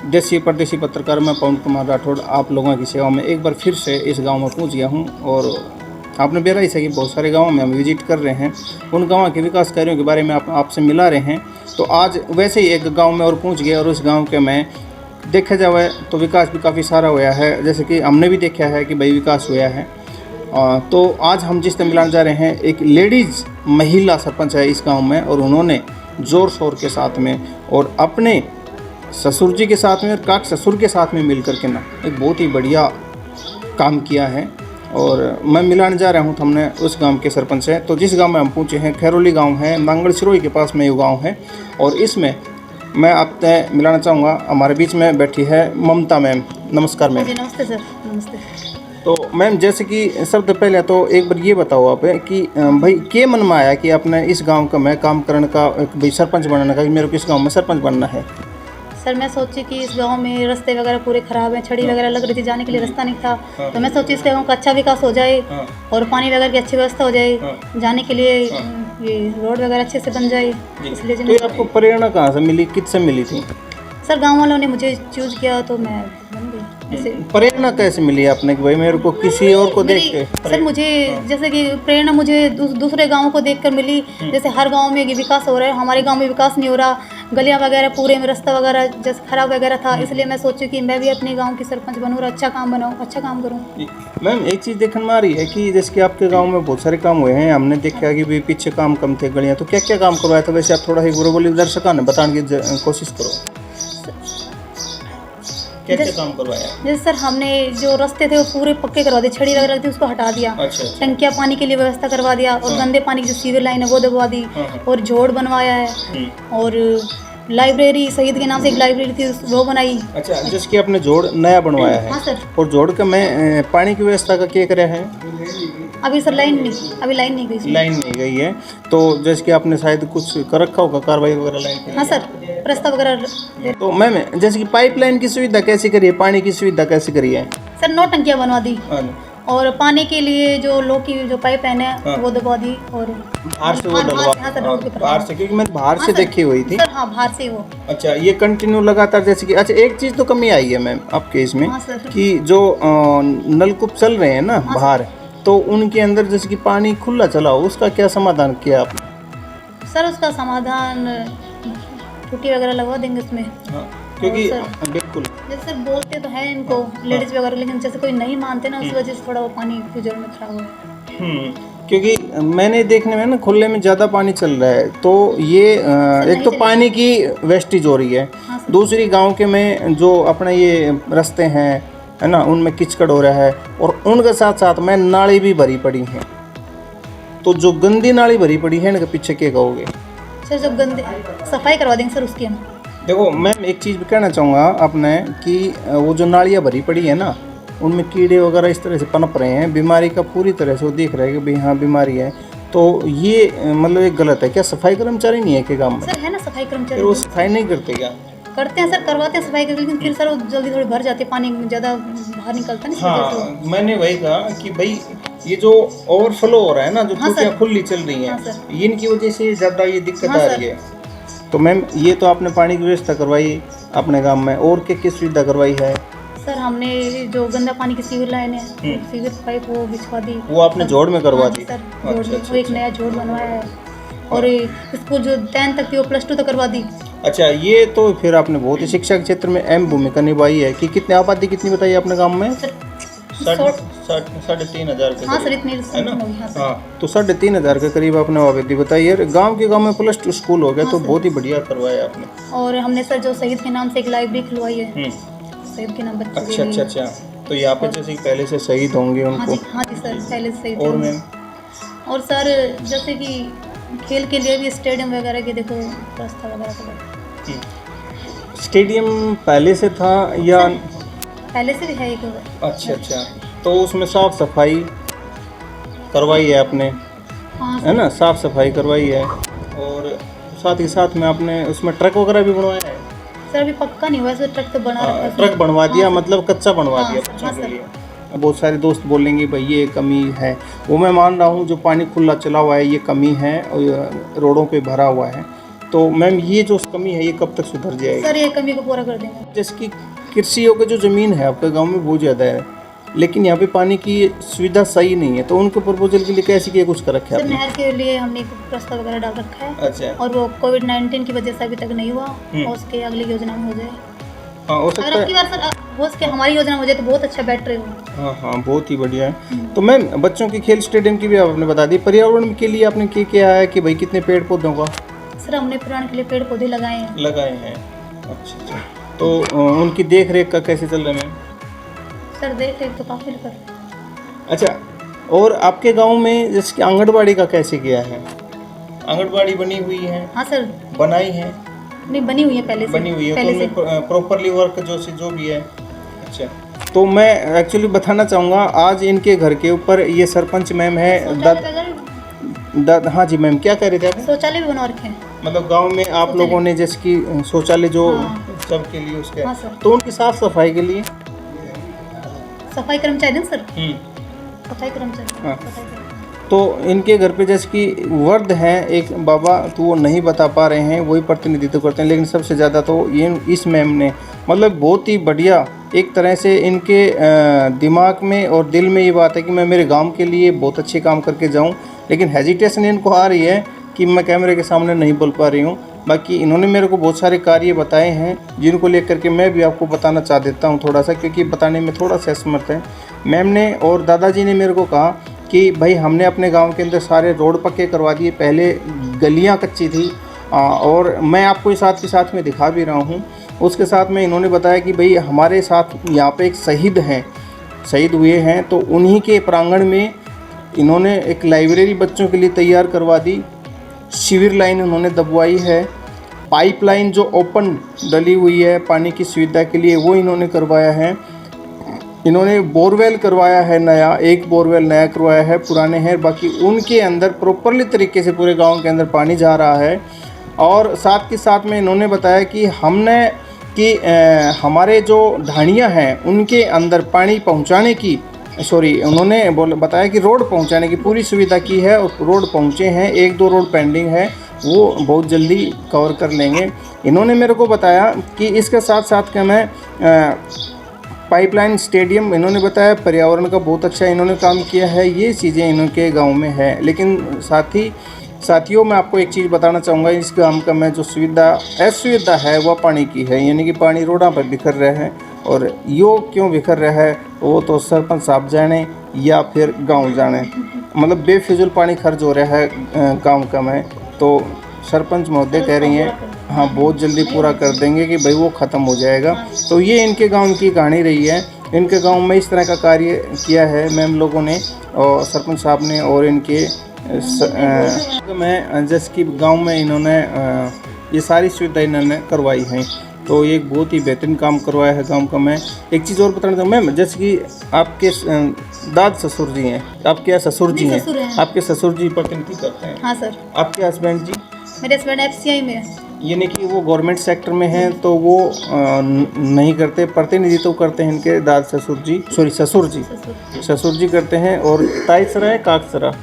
देसी परदेसी पत्रकार मैं पवन कुमार राठौड़ आप लोगों की सेवा में एक बार फिर से इस गांव में पहुंच गया हूं। और आपने बेरा ही सही बहुत सारे गांवों में हम विजिट कर रहे हैं, उन गांवों के विकास कार्यों के बारे में आपसे मिला रहे हैं। तो आज वैसे ही एक गांव में और पहुंच गया और उस गांव के में देखा जाए तो विकास भी काफ़ी सारा हुआ है, जैसे कि हमने भी देखा है कि भाई विकास हुआ है। तो आज हम जिससे मिलाने जा रहे हैं एक लेडीज़ महिला सरपंच है इस गाँव में, और उन्होंने ज़ोर शोर के साथ में और अपने ससुर जी के साथ में और काक ससुर के साथ में मिलकर के ना एक बहुत ही बढ़िया काम किया है। और मैं मिलाने जा रहा हूँ, तो हमने उस गांव के सरपंच है। तो जिस गांव में हम पहुँचे हैं खैरोली गांव है, नांगल सिरोही के पास में ये गांव है। और इसमें मैं आपसे मिलाना चाहूँगा, हमारे बीच में बैठी है ममता मैम। नमस्कार मैम। नमस्ते सर। नमस्ते। तो मैम जैसे कि सबसे पहले तो एक बार ये बताओ आप कि भाई के मन में आया कि अपने इस गांव का मैं काम करने का, भाई सरपंच बनने का, कि मेरे को इस गांव में सरपंच बनना है। सर मैं सोची कि इस गांव में रास्ते वगैरह पूरे खराब हैं, छड़ी वगैरह लग रही थी, जाने के लिए रास्ता नहीं था। तो मैं सोची इस गांव का अच्छा विकास हो जाए और पानी वगैरह की अच्छी व्यवस्था हो जाए, जाने के लिए ये रोड वगैरह अच्छे से बन जाए, इसलिए तो आपको प्रेरणा कहाँ से मिली, किससे मिली थी? सर गाँव वालों ने मुझे चूज किया तो मैं बन गई। प्रेरणा कैसे मिली आपने कि भाई मेरे को किसी और को देख के? सर मुझे जैसे कि प्रेरणा मुझे दूसरे गाँव को देखकर मिली। जैसे हर गांव में ये विकास हो रहा है, हमारे गांव में विकास नहीं हो रहा, गलियां वगैरह पूरे में रास्ता वगैरह जैसे खराब वगैरह था, इसलिए मैं सोची कि मैं भी अपने गांव की सरपंच बनूँ और अच्छा काम बनाऊँ, अच्छा काम करूँ। मैम एक चीज़ देखने में आ रही है कि जैसे कि आपके गांव में बहुत सारे काम हुए हैं, हमने देखा कि भाई पीछे काम कम थे, गलियाँ, तो क्या क्या काम करवाया था? वैसे आप थोड़ा ही बुरे बोली दर्शकों ने बताने की कोशिश करो, क्या क्या काम करवाया? जैसे सर हमने जो रास्ते थे वो पूरे पक्के करवा दिए, छड़ी वगैरह थी उसको हटा दिया। अच्छा। टंकियाँ पानी के लिए व्यवस्था करवा दिया और गंदे पानी की जो सीवर लाइन है वो दबवा दी और जोड़ बनवाया है। और लाइब्रेरी शहीद के नाम से एक लाइब्रेरी थी वो बनाई। अच्छा, जिसकी आपने जोड़ नया बनवाया है? हाँ सर। और जोड़ का मैं पानी की व्यवस्था का क्या कराया है? अभी सर लाइन नहीं गई। लाइन नहीं गई है, तो जैसे कि आपने शायद कुछ कर रखा होगा कार्रवाई वगैरह लाइन की? हाँ सर, प्रस्ताव वगैरह। तो मैम जैसे कि पाइपलाइन की सुविधा कैसे करी है, पानी की सुविधा कैसे करी है? सर 9 टंकियाँ बनवा दी और पानी के लिए जो लोग की जो पाइपलाइन है वो दबा दी। और बाहर से वो डलवा? बाहर से, क्योंकि मैंने बाहर से देखी हुई थी। सर हाँ, बाहर से वो। अच्छा, ये कंटिन्यू लगातार जैसे कि, अच्छा एक चीज़ तो कमी आई है मैम आपके इसमें कि जो नलकूप चल रहे हैं ना बाहर, तो उनके अंदर जैसे कि पानी खुला चला हो, उसका क्या समाधान किया आपने? सर उसका समाधान टूटी वगैरह लगवा देंगे उसमें। क्योंकि बिल्कुल जैसे सर बोलते तो हैं इनको लेडीज वगैरह, लेकिन जैसे कोई नहीं मानते ना, उस वजह से थोड़ा वो पानी फ्यूचर में खराब हो। क्योंकि मैंने देखने में ना खुले में ज़्यादा पानी चल रहा है, तो ये एक तो पानी की वेस्टेज हो रही है, दूसरी गांव के में जो अपने ये रास्ते हैं है ना, उनमें किचकड़ हो रहा है, और उनके साथ साथ में नाली भी भरी पड़ी हैं। तो जो गंदी नाली भरी पड़ी है ना, पीछे क्या कहोगे? सर जब गंदे सफाई करवा देंगे सर उसकी हम। देखो मैम एक चीज़ भी कहना चाहूँगा अपने कि वो जो नालियाँ भरी पड़ी है ना, उनमें कीड़े वगैरह इस तरह से पनप रहे हैं, बीमारी का पूरी तरह से वो देख रहे हैं कि भाई हाँ बीमारी है। तो ये मतलब एक गलत है। क्या सफाई कर्मचारी नहीं है के गाँव में? सर है ना सफाई कर्मचारी। फिर वो सफाई नहीं करते क्या? करते हैं सर, करवाते हैं सफाई, लेकिन फिर सर वो जल्दी थोड़ी भर जाती है, पानी ज़्यादा बाहर निकलता है। हाँ, मैंने वही कहा कि भाई ये जो ओवरफ्लो हो रहा है ना, जो टूटियाँ खुली चल रही हैं, इनकी वजह से ज़्यादा ये दिक्कत आ रही है। तो मैम ये तो आपने पानी की व्यवस्था करवाई अपने गांव में, और क्या क्या सुविधा करवाई है? सर हमने जो गंदा पानी की सीवर लाइन है, सीवर पाइप वो बिछवा दी। वो आपने जोड़ में करवा दी? सर जोड़, एक नया जोड़ बनवाया है। और स्कूल जो 10 तक थी वो +2 तक करवा दी। अच्छा, ये तो फिर आपने बहुत ही शिक्षा के क्षेत्र में अहम भूमिका निभाई है। कि कितने आबादी कितनी बताइए अपने गाँव में? 3,500 के। हाँ सर, इतनी है ना? हाँ, तो 3,500 के करीब आपने आबादी बताई है। गांव के गांव में +2 स्कूल हो गया, तो बहुत ही बढ़िया करवाया आपने। और हमने सर जो शहीद के नाम से एक लाइब्रेरी खुलवाई है, शहीद के नाम बच्चे। अच्छा, तो यहाँ पे जैसे पहले से शहीद होंगे उनको? हाँ जी सर, पहले से। और मैम और सर जैसे कि खेल के लिए भी स्टेडियम वगैरह के देखो रास्ता वगैरह। स्टेडियम पहले से था या? पहले से भी है एक। अच्छा, तो उसमें साफ सफाई करवाई है आपने? हाँ है ना, साफ सफाई करवाई है। और साथ ही साथ में आपने उसमें ट्रक वगैरह भी बनवाया है? सर अभी पक्का नहीं हुआ, सर ट्रक तो बना रखा है। ट्रक बनवा दिया, मतलब कच्चा बनवा दिया बच्चों के लिए। बहुत सारे दोस्त बोलेंगे भाई ये कमी है, वो मैं मान रहा हूँ। जो पानी खुला चला हुआ है ये कमी है, और रोडों पे भरा हुआ है। तो मैम ये जो कमी है ये कब तक सुधर जाएगी? सर ये कमी को पूरा कर देंगे। जैसे कि कृषियों की जो ज़मीन है आपके गांव में बहुत ज़्यादा है, लेकिन यहाँ पे पानी की सुविधा सही नहीं है, तो उनके प्रपोजल के लिए कैसे किया कुछ कर रखा है सर आपने? नहर के लिए हमने एक प्रस्ताव वगैरह डाल रखा है अच्छा। और वो कोविड-19 की वजह से अभी तक नहीं हुआ और उसके अगली योजना में हो जाए। हाँ हो अगर सकता अब की है। बार सर हो सके हमारी योजना हो जाए तो बहुत अच्छा बेटर होगा। हाँ हाँ बहुत ही बढ़िया है। तो मैम बच्चों की खेल स्टेडियम की भी आपने बता दी, पर्यावरण के लिए आपने क्या किया है कि भाई कितने पेड़ पौधों का सर हमने पर्यावरण के लिए पेड़ पौधे लगाए हैं। लगाए हैं? अच्छा। तो उनकी देख रेख का कैसे चल रहा है मैम? सर देख रेख तो काफ़ी कर। अच्छा, और आपके गांव में जैसे कि आंगनबाड़ी का कैसे किया है? आंगनबाड़ी बनी हुई है? हाँ सर बनाई है? नहीं बनी हुई है पहले से। बनी हुई है, तो पहले से उनमें प्रॉपरली वर्क जो भी है। अच्छा, तो मैं एक्चुअली बताना चाहूँगा आज इनके घर के ऊपर ये सरपंच मैम है हाँ जी मैम क्या कह रहे थे आप? शौचालय भी बना रखे हैं। मतलब गांव में आप लोगों ने जैसे कि शौचालय जो हाँ। सबके लिए उसके हाँ सर। तो उनकी साफ सफाई के लिए सफाई कर्मचारी ना सर। हम्म, सफाई कर्मचारी। हाँ। सफाई कर्मचारी। तो इनके घर पे जैसे कि वृद्ध हैं एक बाबा, तो वो नहीं बता पा रहे हैं, वही प्रतिनिधित्व करते हैं, लेकिन सबसे ज़्यादा तो ये इस मैम ने मतलब बहुत ही बढ़िया एक तरह से इनके दिमाग में और दिल में ये बात है कि मैं मेरे गांव के लिए बहुत अच्छे काम करके जाऊं, लेकिन हेजिटेशन इनको आ रही है कि मैं कैमरे के सामने नहीं बोल पा रही हूँ। बाकी इन्होंने मेरे को बहुत सारे कार्य बताए हैं जिनको लेकर के मैं भी आपको बताना चाह देता हूँ थोड़ा सा, क्योंकि बताने में थोड़ा सा असमर्थ है। मैम ने और दादाजी ने मेरे को कहा कि भाई हमने अपने गांव के अंदर सारे रोड पक्के करवा दिए, पहले गलियां कच्ची थी और मैं आपको इस साथ में दिखा भी रहा हूं। उसके साथ में इन्होंने बताया कि भाई हमारे साथ यहाँ पे एक शहीद हैं, शहीद हुए हैं, तो उन्हीं के प्रांगण में इन्होंने एक लाइब्रेरी बच्चों के लिए तैयार करवा दी, सीवर लाइन उन्होंने दबवाई है, पाइपलाइन जो ओपन डली हुई है पानी की सुविधा के लिए वो इन्होंने करवाया है, इन्होंने बोरवेल करवाया है नया, एक बोरवेल नया करवाया है, पुराने हैं बाकी उनके अंदर प्रॉपरली तरीके से पूरे गांव के अंदर पानी जा रहा है। और साथ के साथ में इन्होंने बताया कि हमने कि हमारे जो ढाणियाँ हैं उनके अंदर पानी पहुंचाने की उन्होंने बताया कि रोड पहुंचाने की पूरी सुविधा की है और रोड पहुंचे हैं, 1-2 रोड पेंडिंग है वो बहुत जल्दी कवर कर लेंगे। इन्होंने मेरे को बताया कि इसके साथ साथ कि मैं पाइपलाइन स्टेडियम इन्होंने बताया पर्यावरण का बहुत अच्छा इन्होंने काम किया है, ये चीज़ें इनके गांव में है। लेकिन साथियों मैं आपको एक चीज़ बताना चाहूँगा, इस गांव का मैं जो असुविधा है वह पानी की है, यानी कि पानी रोडों पर बिखर रहा है और यो क्यों बिखर रहा है वो तो सरपंच साहब जाने या फिर गाँव जाने, मतलब बेफिजूल पानी खर्च हो रहा है गाँव का में। तो सरपंच महोदय कह रही हैं हाँ बहुत जल्दी पूरा कर देंगे कि भाई वो ख़त्म हो जाएगा। तो ये इनके गांव की कहानी रही है, इनके गांव में इस तरह का कार्य किया है मैम लोगों ने और सरपंच साहब ने और इनके मैं जैसे कि गांव में इन्होंने ये सारी सुविधा इन्होंने करवाई हैं, तो ये एक बहुत ही बेहतरीन काम करवाया है गांव का। मैं एक चीज़ और बताना चाहूँ मैम, जैसे कि आपके दाद ससुर जी हैं, आपके ससुर जी हैं, आपके ससुर जी प्रतिनिधि करते हैं? हाँ सर। आपके हस्बैंड जी? मेरे हस्बैंड FCI में है। यानी कि वो गवर्नमेंट सेक्टर में हैं तो वो नहीं करते, प्रतिनिधित्व करते हैं इनके दाद ससुर जी, ससुर जी करते हैं। और ताईसरा है काकसरा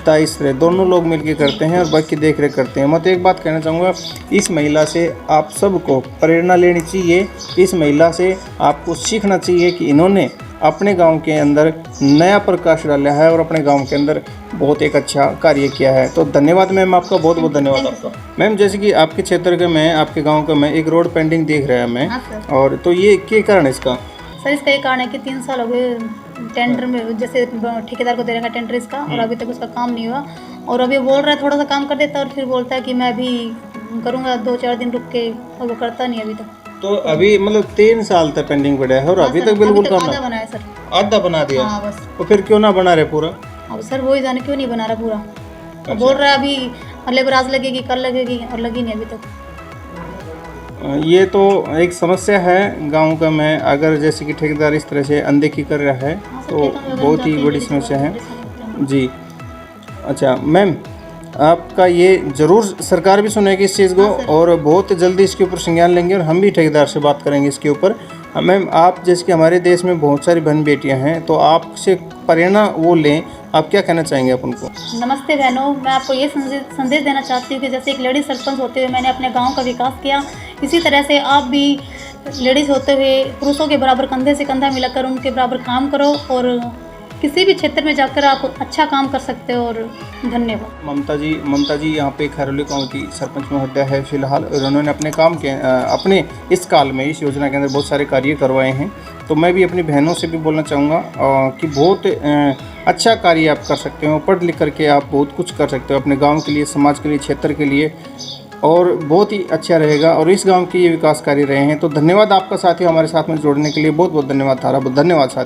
ताईसरे दोनों लोग मिलके करते हैं और बाकी देख रेख करते हैं। मैं तो एक बात कहना चाहूँगा, इस महिला से आप सबको प्रेरणा लेनी चाहिए, इस महिला से आपको सीखना चाहिए कि इन्होंने अपने गांव के अंदर नया प्रकाश डाला है और अपने गांव के अंदर बहुत एक अच्छा कार्य किया है। तो धन्यवाद मैम, आपका बहुत बहुत धन्यवाद आपका। मैम जैसे कि आपके क्षेत्र के मैं आपके गांव का मैं एक रोड पेंडिंग देख रहा है मैं, और तो ये क्या कारण है इसका? सर इसका ये कारण है कि 3 साल हो गए टेंडर में, जैसे ठेकेदार को दे रखा टेंडर इसका, और अभी तक उसका काम नहीं हुआ। और अभी बोल रहा है थोड़ा सा काम कर देता और फिर बोलता है कि मैं अभी करूँगा 2-4 दिन रुक के, और वो करता नहीं अभी तक। तो अभी मतलब 3 साल तक पेंडिंग पड़ा है और अभी तक बिल्कुल काम आधा बना है सर। आधा बना दिया? हाँ बस। तो फिर क्यों ना बना रहे पूरा? अब सर वही जाने क्यों नहीं बना रहा पूरा। अच्छा। बोल रहा है अभी लेबर आज लगेगी कल लगेगी और लगी नहीं अभी तक। ये तो एक समस्या है गांव का मैं, अगर जैसे कि ठेकेदार इस तरह से अनदेखी कर रहा है तो बहुत ही बड़ी समस्या है जी। अच्छा मैम, आपका ये ज़रूर सरकार भी सुनेगी इस चीज़ को और बहुत जल्दी इसके ऊपर संज्ञान लेंगे और हम भी ठेकेदार से बात करेंगे इसके ऊपर। मैम आप जैसे कि हमारे देश में बहुत सारी बहन बेटियां हैं, तो आपसे प्रेरणा वो लें आप क्या कहना चाहेंगे आप उनको? नमस्ते बहनों, मैं आपको ये संदेश देना चाहती हूँ कि जैसे एक लेडीज सरपंच होते हुए मैंने अपने गांव का विकास किया, इसी तरह से आप भी लेडीज़ होते हुए पुरुषों के बराबर कंधे से कंधा मिलाकर उनके बराबर काम करो और किसी भी क्षेत्र में जाकर आप अच्छा काम कर सकते हो। और धन्यवाद। ममता जी यहाँ पे खैरोली गाँव की सरपंच महोदया है फिलहाल, और उन्होंने अपने काम के अपने इस काल में इस योजना के अंदर बहुत सारे कार्य करवाए हैं। तो मैं भी अपनी बहनों से भी बोलना चाहूँगा कि बहुत अच्छा कार्य आप कर सकते हो, पढ़ लिख करके आप बहुत कुछ कर सकते हो अपने गाँव के लिए, समाज के लिए, क्षेत्र के लिए, और बहुत ही अच्छा रहेगा। और इस गांव के ये विकास कार्य रहे हैं। तो धन्यवाद आपका साथी हमारे साथ में जोड़ने के लिए, बहुत बहुत धन्यवाद थारा, बहुत धन्यवाद साथी।